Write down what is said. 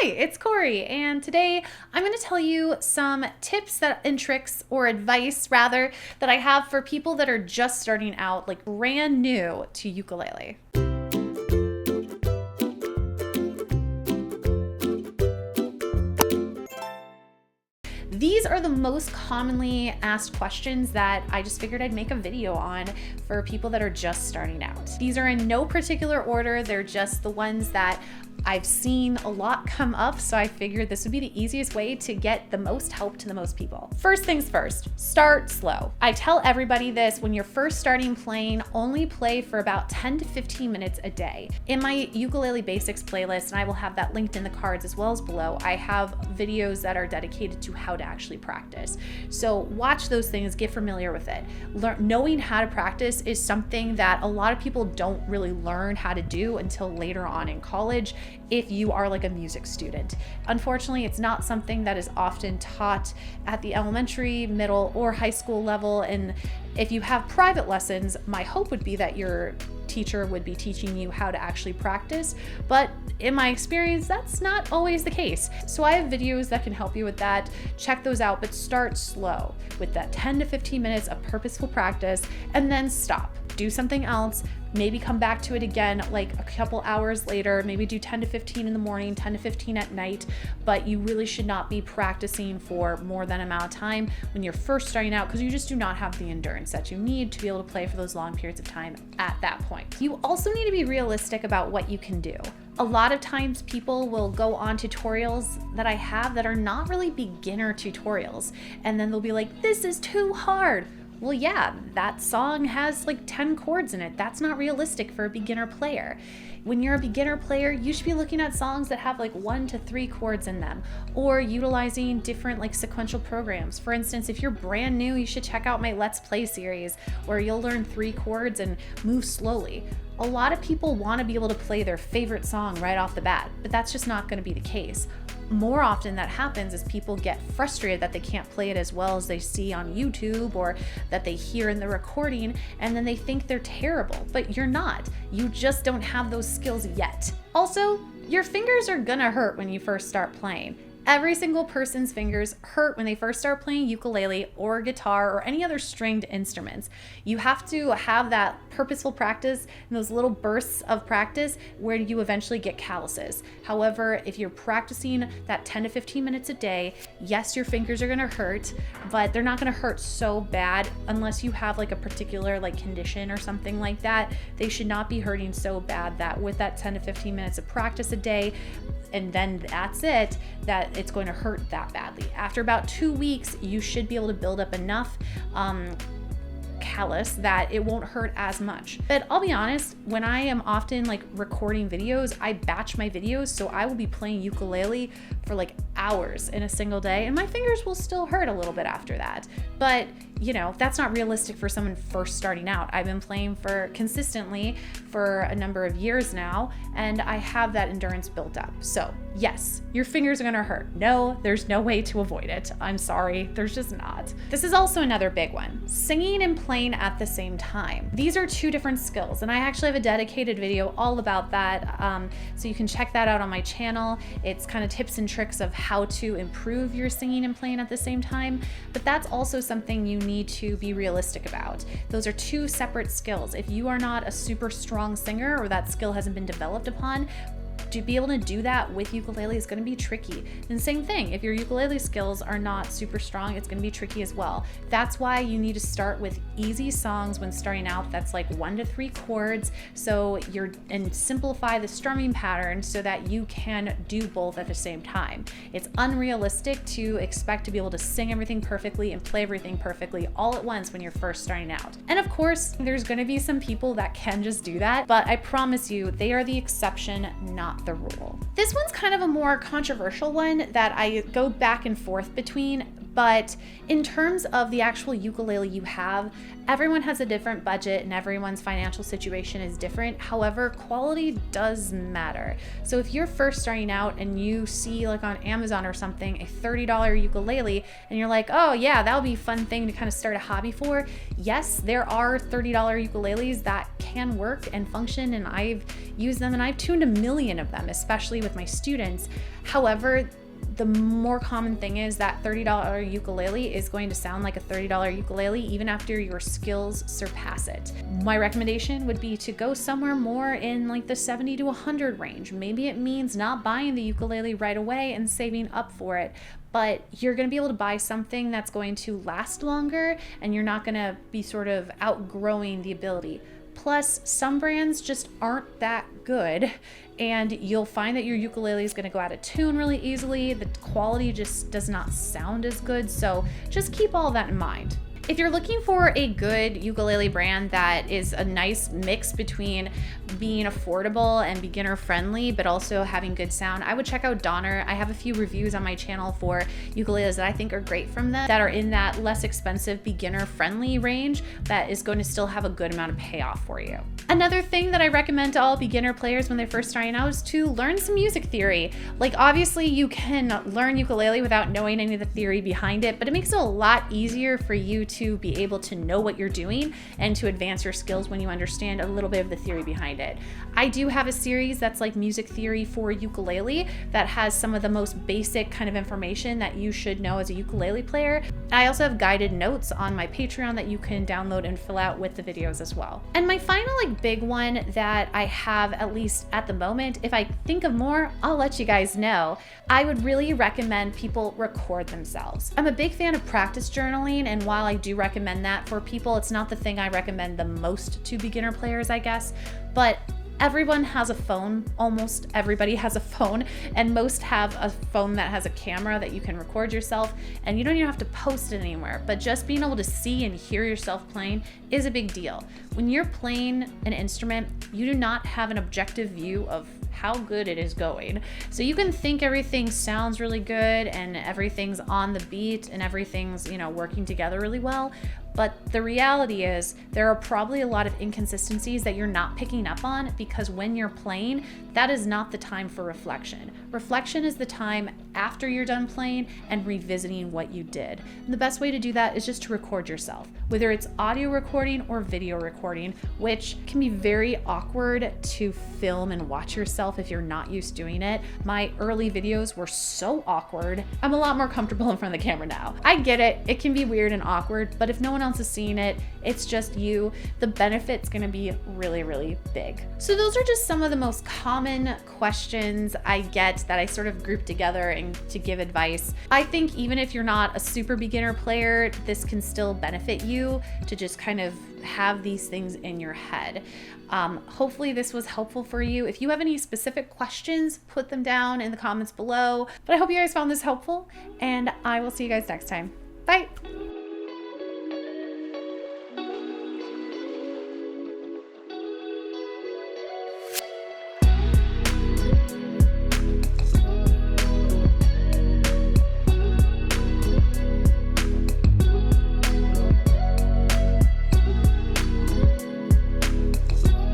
Hi, it's Cory, and today I'm going to tell you some tips and tricks, or advice rather, that I have for people that are just starting out, like brand new to ukulele. These are the most commonly asked questions that I just figured I'd make a video on for people that are just starting out. These are in no particular order, they're just the ones that I've seen a lot come up, so I figured this would be the easiest way to get the most help to the most people. First things first, start slow. I tell everybody this: when you're first starting playing, only play for about 10 to 15 minutes a day. In my Ukulele Basics playlist, and I will have that linked in the cards as well as below, I have videos that are dedicated to how to actually practice. So watch those things, get familiar with it. Knowing how to practice is something that a lot of people don't really learn how to do until later on in college, if you are like a music student. Unfortunately, it's not something that is often taught at the elementary, middle, or high school level. And if you have private lessons, my hope would be that your teacher would be teaching you how to actually practice. But in my experience, that's not always the case. So I have videos that can help you with that. Check those out, but start slow with that 10 to 15 minutes of purposeful practice, and then stop. Do something else, maybe come back to it again like a couple hours later, maybe do 10 to 15 in the morning, 10 to 15 at night, but you really should not be practicing for more than amount of time when you're first starting out, because you just do not have the endurance that you need to be able to play for those long periods of time at that point. You also need to be realistic about what you can do. A lot of times people will go on tutorials that I have that are not really beginner tutorials, and then they'll be like, this is too hard. Well, yeah, that song has like 10 chords in it. That's not realistic for a beginner player. When you're a beginner player, you should be looking at songs that have like 1 to 3 chords in them, or utilizing different like sequential programs. For instance, if you're brand new, you should check out my Let's Play series where you'll learn 3 chords and move slowly. A lot of people want to be able to play their favorite song right off the bat, but that's just not going to be the case. More often that happens is people get frustrated that they can't play it as well as they see on YouTube or that they hear in the recording, and then they think they're terrible, but you're not. You just don't have those skills yet. Also, your fingers are gonna hurt when you first start playing. Every single person's fingers hurt when they first start playing ukulele or guitar or any other stringed instruments. You have to have that purposeful practice and those little bursts of practice where you eventually get calluses. However, if you're practicing that 10 to 15 minutes a day, yes, your fingers are gonna hurt, but they're not gonna hurt so bad unless you have like a particular like condition or something like that. They should not be hurting so bad that with that 10 to 15 minutes of practice a day, and then that's it, that it's going to hurt that badly. After about 2 weeks, you should be able to build up enough callus that it won't hurt as much. But I'll be honest, when I am often like recording videos, I batch my videos, so I will be playing ukulele for like hours in a single day, and my fingers will still hurt a little bit after that. But you know, that's not realistic for someone first starting out. I've been playing consistently for a number of years now, and I have that endurance built up. So yes, your fingers are gonna hurt. No, there's no way to avoid it. I'm sorry, there's just not. This is also another big one: singing and playing at the same time. These are 2 different skills, and I actually have a dedicated video all about that, so you can check that out on my channel. It's kind of tips and tricks of how to improve your singing and playing at the same time, but that's also something you need to be realistic about. Those are 2 separate skills. If you are not a super strong singer, or that skill hasn't been developed upon, to be able to do that with ukulele is going to be tricky. And same thing, if your ukulele skills are not super strong, it's going to be tricky as well. That's why you need to start with easy songs when starting out. That's like 1 to 3 chords, and simplify the strumming pattern so that you can do both at the same time. It's unrealistic to expect to be able to sing everything perfectly and play everything perfectly all at once when you're first starting out. And of course, there's going to be some people that can just do that, but I promise you, they are the exception, not the rule. This one's kind of a more controversial one that I go back and forth between, But in terms of the actual ukulele you have, everyone has a different budget and everyone's financial situation is different. However, quality does matter. So if you're first starting out and you see like on Amazon or something, a $30 ukulele, and you're like, oh yeah, that would be a fun thing to kind of start a hobby for. Yes, there are $30 ukuleles that can work and function, and I've used them and I've tuned a million of them, especially with my students. However, the more common thing is that $30 ukulele is going to sound like a $30 ukulele even after your skills surpass it. My recommendation would be to go somewhere more in like the 70 to 100 range. Maybe it means not buying the ukulele right away and saving up for it, but you're going to be able to buy something that's going to last longer and you're not going to be sort of outgrowing the ability. Plus, some brands just aren't that good, and you'll find that your ukulele is going to go out of tune really easily. The quality just does not sound as good, so just keep all that in mind. If you're looking for a good ukulele brand that is a nice mix between being affordable and beginner friendly, but also having good sound, I would check out Donner. I have a few reviews on my channel for ukuleles that I think are great from them, that are in that less expensive beginner friendly range that is going to still have a good amount of payoff for you. Another thing that I recommend to all beginner players when they're first starting out is to learn some music theory. Like obviously you can learn ukulele without knowing any of the theory behind it, but it makes it a lot easier for you to be able to know what you're doing and to advance your skills when you understand a little bit of the theory behind it. I do have a series that's like music theory for ukulele that has some of the most basic kind of information that you should know as a ukulele player. I also have guided notes on my Patreon that you can download and fill out with the videos as well. And my final big one that I have, at least at the moment, if I think of more, I'll let you guys know. I would really recommend people record themselves. I'm a big fan of practice journaling, and while I do recommend that for people, it's not the thing I recommend the most to beginner players, I guess, but everyone has a phone. Almost everybody has a phone, and most have a phone that has a camera that you can record yourself, and you don't even have to post it anywhere, but just being able to see and hear yourself playing is a big deal. When you're playing an instrument, you do not have an objective view of how good it is going. So you can think everything sounds really good and everything's on the beat and everything's, working together really well. But the reality is there are probably a lot of inconsistencies that you're not picking up on, because when you're playing, that is not the time for reflection. Reflection is the time after you're done playing and revisiting what you did. And the best way to do that is just to record yourself, whether it's audio recording or video recording, which can be very awkward to film and watch yourself if you're not used to doing it. My early videos were so awkward. I'm a lot more comfortable in front of the camera now. I get it. It can be weird and awkward, but if no one else is seeing it, it's just you, the benefit's gonna be really, really big. So those are just some of the most common questions I get that I sort of group together and to give advice. I think even if you're not a super beginner player, this can still benefit you to just kind of have these things in your head. Hopefully this was helpful for you. If you have any specific questions, put them down in the comments below. But I hope you guys found this helpful, and I will see you guys next time. Bye.